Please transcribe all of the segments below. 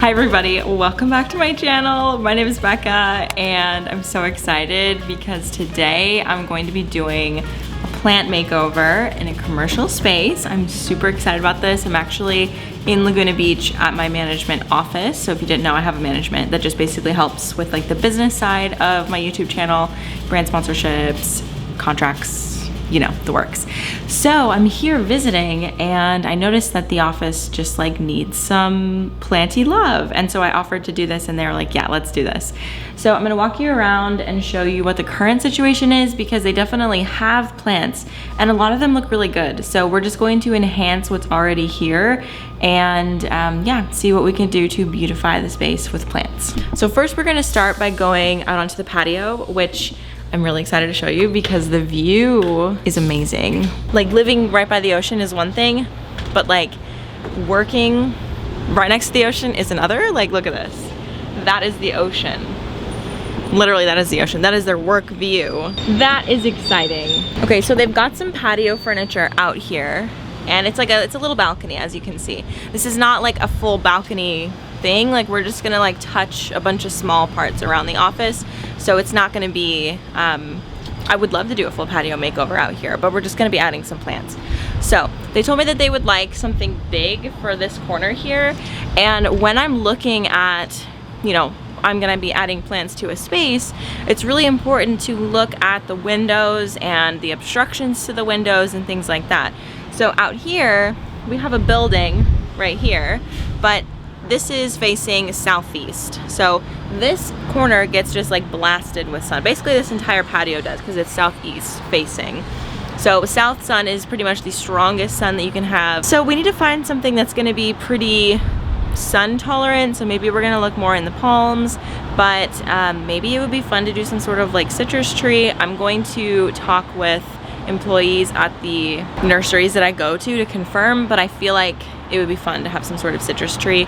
Hi everybody, welcome back to my channel. My name is Becca and I'm so excited because today I'm going to be doing a plant makeover in a commercial space. I'm super excited about this. I'm actually in Laguna Beach at my management office. So if you didn't know, I have a management that just basically helps with like the business side of my YouTube channel, brand sponsorships, contracts, you know, the works. So I'm here visiting and I noticed that the office just like needs some planty love. And so I offered to do this and they were like, yeah, let's do this. So I'm gonna walk you around and show you what the current situation is because they definitely have plants and a lot of them look really good. So we're just going to enhance what's already here and yeah, see what we can do to beautify the space with plants. So first we're gonna start by going out onto the patio, which I'm really excited to show you because the view is amazing. Like living right by the ocean is one thing, but like working right next to the ocean is another. Like look at this. That is the ocean. Literally that is the ocean. That is their work view. That is exciting. Okay, so they've got some patio furniture out here and it's a little balcony as you can see. This is not like a full balcony thing. Like we're just gonna like touch a bunch of small parts around the office. So it's not gonna be, I would love to do a full patio makeover out here, but we're just gonna be adding some plants. So they told me that they would like something big for this corner here. And when I'm looking at, you know, I'm gonna be adding plants to a space, it's really important to look at the windows and the obstructions to the windows and things like that. So out here, we have a building right here, but this is facing southeast. So this corner gets just like blasted with sun. Basically this entire patio does because it's southeast facing. So south sun is pretty much the strongest sun that you can have. So we need to find something that's gonna be pretty sun tolerant. So maybe we're gonna look more in the palms, but maybe it would be fun to do some sort of like citrus tree. I'm going to talk with employees at the nurseries that I go to confirm, but I feel like it would be fun to have some sort of citrus tree,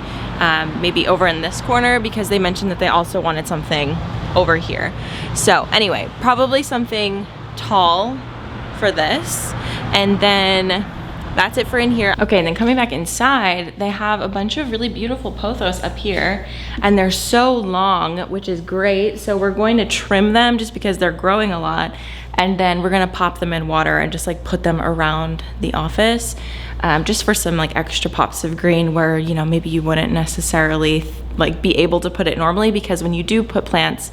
maybe over in this corner because they mentioned that they also wanted something over here. So anyway, probably something tall for this, and then that's it for in here. Okay, and then coming back inside, they have a bunch of really beautiful pothos up here, and they're so long, which is great. So we're going to trim them just because they're growing a lot, and then we're gonna pop them in water and just like put them around the office, just for some like extra pops of green where, you know, maybe you wouldn't necessarily like be able to put it normally, because when you do put plants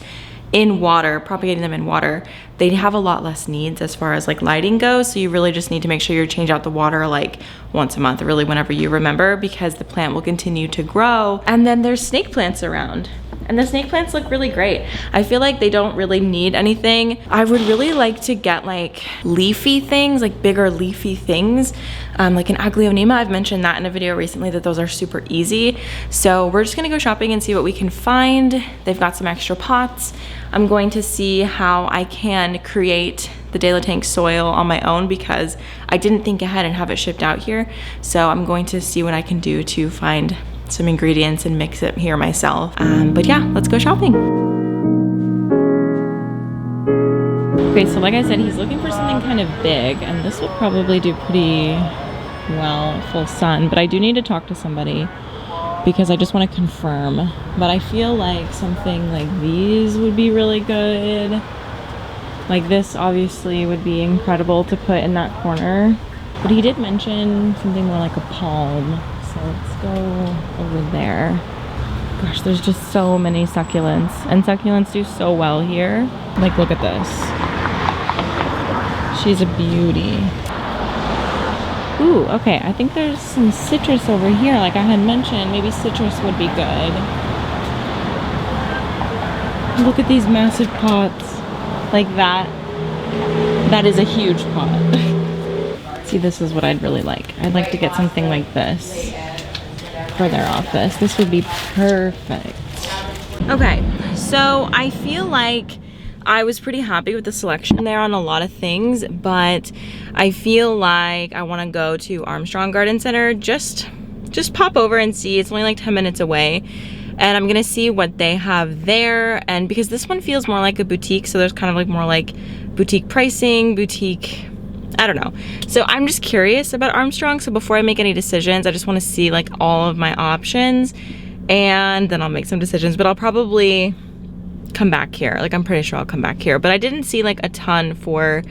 in water, propagating them in water, they have a lot less needs as far as like lighting goes. So you really just need to make sure you change out the water like once a month, really whenever you remember, because the plant will continue to grow. And then there's snake plants around. And the snake plants look really great. I feel like they don't really need anything. I would really like to get like leafy things, like bigger leafy things, like an aglaonema. I've mentioned that in a video recently that those are super easy. So we're just gonna go shopping and see what we can find. They've got some extra pots. I'm going to see how I can create the De La Tank soil on my own because I didn't think ahead and have it shipped out here. So I'm going to see what I can do to find some ingredients and mix it here myself. But yeah, let's go shopping. Okay, so like I said, he's looking for something kind of big, and this would probably do pretty well full sun, but I do need to talk to somebody because I just want to confirm. But I feel like something like these would be really good. Like this obviously would be incredible to put in that corner. But he did mention something more like a palm. So let's go over there. Gosh, there's just so many succulents, and succulents do so well here. Like, look at this. She's a beauty. Ooh, okay, I think there's some citrus over here. Like I had mentioned, maybe citrus would be good. Look at these massive pots. Like that. That is a huge pot. See, this is what I'd really like. I'd like to get something like this for their office. This would be perfect. Okay, so I feel like I was pretty happy with the selection there on a lot of things, but I feel like I want to go to Armstrong Garden Center. Just pop over and see. It's only like 10 minutes away. And I'm gonna see what they have there. And because this one feels more like a boutique, so there's kind of like more like boutique pricing, boutique, I don't know. So I'm just curious about Armstrong. So before I make any decisions, I just want to see like all of my options and then I'll make some decisions, but I'll probably come back here. Like, I'm pretty sure I'll come back here, but I didn't see like a ton for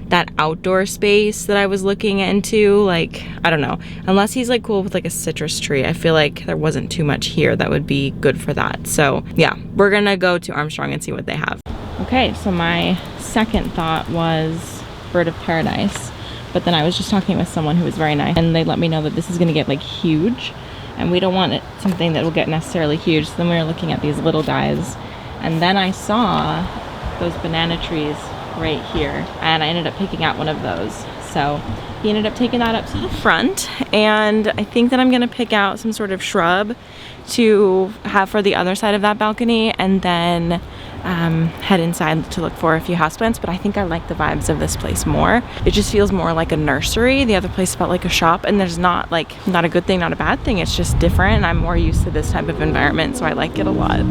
that outdoor space that I was looking into. Like, I don't know, unless he's like cool with like a citrus tree. I feel like there wasn't too much here that would be good for that. So yeah, we're gonna go to Armstrong and see what they have. Okay, so my second thought was bird of paradise, but then I was just talking with someone who was very nice, and they let me know that this is gonna get like huge, and we don't want it something that will get necessarily huge. So then we were looking at these little guys, and then I saw those banana trees right here, and I ended up picking out one of those. So he ended up taking that up to the front, and I think that I'm gonna pick out some sort of shrub to have for the other side of that balcony, and then head inside to look for a few houseplants. But I think I like the vibes of this place more. It just feels more like a nursery. The other place felt like a shop, and there's not a good thing, not a bad thing. It's just different, and I'm more used to this type of environment, so I like it a lot.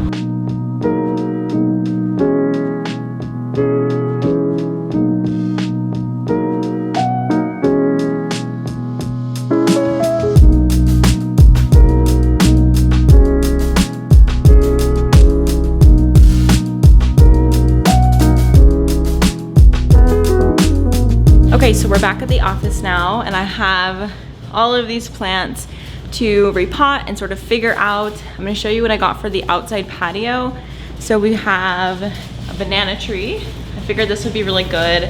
Okay, so we're back at the office now, and I have all of these plants to repot and sort of figure out. I'm gonna show you what I got for the outside patio. So we have a banana tree. I figured this would be really good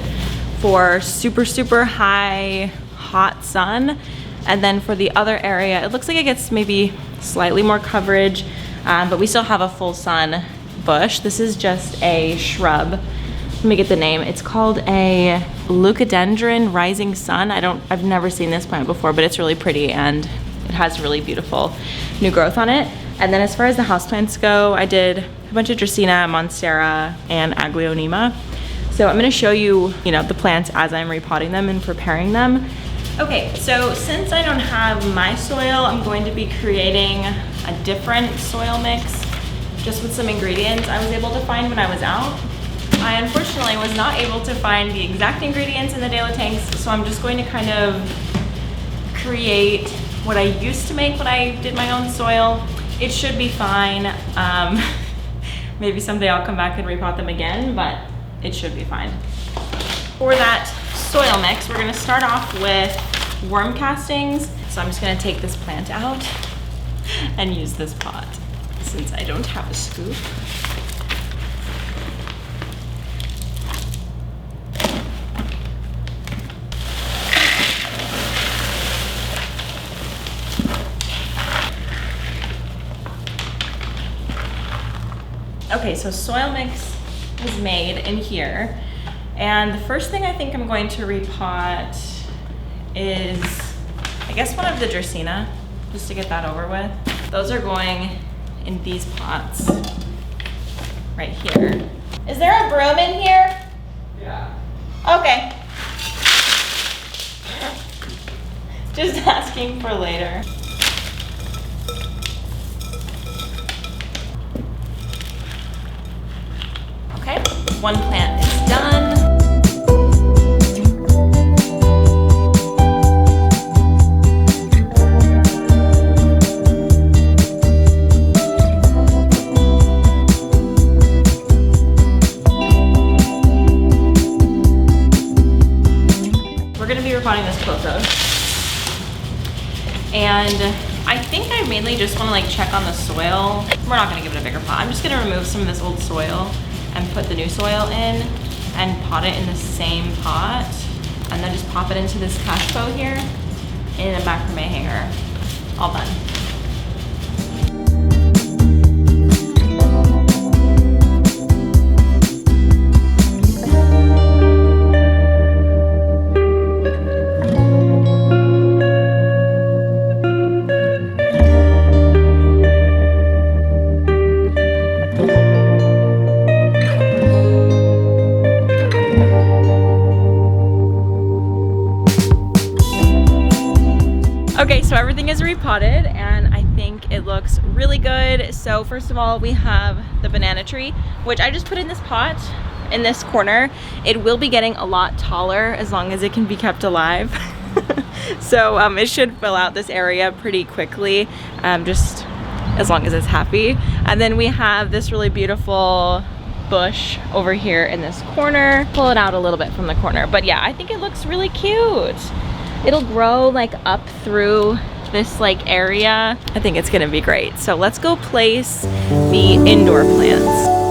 for super, super high, hot sun. And then for the other area, it looks like it gets maybe slightly more coverage, but we still have a full sun bush. This is just a shrub. Let me get the name. It's called a leucadendron rising sun. I've never seen this plant before, but it's really pretty, and it has really beautiful new growth on it. And then as far as the houseplants go, I did a bunch of Dracaena, Monstera, and Aglaonema. So I'm gonna show you, the plants as I'm repotting them and preparing them. Okay, so since I don't have my soil, I'm going to be creating a different soil mix just with some ingredients I was able to find when I was out. I unfortunately was not able to find the exact ingredients in the Delo tanks, so I'm just going to kind of create what I used to make when I did my own soil. It should be fine. Maybe someday I'll come back and repot them again, but it should be fine. For that soil mix, we're gonna start off with worm castings. So I'm just gonna take this plant out and use this pot since I don't have a scoop. Okay, so soil mix is made in here. And the first thing I think I'm going to repot is, I guess, one of the Dracaena, just to get that over with. Those are going in these pots right here. Is there a broom in here? Yeah. Okay. Just asking for later. Okay, one plant is done. We're gonna be repotting this pothos. And I think I mainly just wanna check on the soil. We're not gonna give it a bigger pot. I'm just gonna remove some of this old soil and put the new soil in and pot it in the same pot, and then just pop it into this cash bow here in the macrame hanger. All done. Okay, so everything is repotted and I think it looks really good. So first of all, we have the banana tree, which I just put in this pot in this corner. It will be getting a lot taller as long as it can be kept alive. So it should fill out this area pretty quickly. Just as long as it's happy. And then we have this really beautiful bush over here in this corner. Pull it out a little bit from the corner. But yeah, I think it looks really cute. It'll grow like up through this like area. I think it's gonna be great. So let's go place the indoor plants.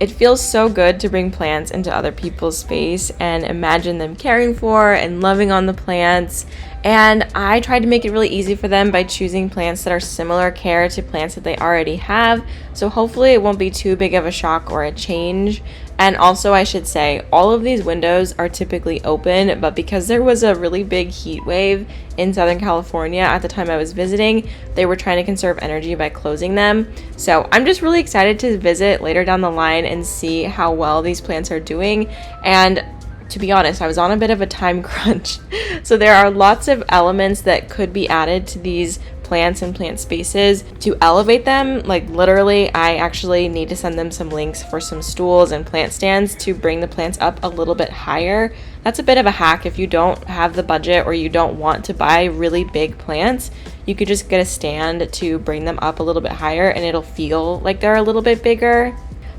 It feels so good to bring plants into other people's space and imagine them caring for and loving on the plants. And I tried to make it really easy for them by choosing plants that are similar care to plants that they already have. So hopefully it won't be too big of a shock or a change. And also I should say, all of these windows are typically open, but because there was a really big heat wave in Southern California at the time I was visiting, they were trying to conserve energy by closing them. So I'm just really excited to visit later down the line and see how well these plants are doing. And to be honest, I was on a bit of a time crunch. So there are lots of elements that could be added to these plants and plant spaces to elevate them. Like literally, I actually need to send them some links for some stools and plant stands to bring the plants up a little bit higher. That's a bit of a hack if you don't have the budget or you don't want to buy really big plants. You could just get a stand to bring them up a little bit higher and it'll feel like they're a little bit bigger.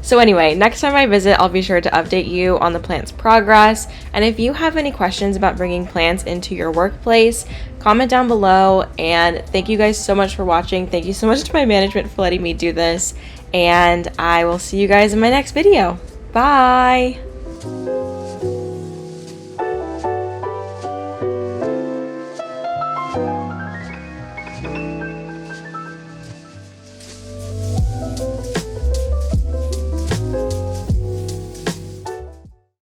So anyway, next time I visit, I'll be sure to update you on the plant's progress. And if you have any questions about bringing plants into your workplace, comment down below. And thank you guys so much for watching. Thank you so much to my management for letting me do this. And I will see you guys in my next video. Bye!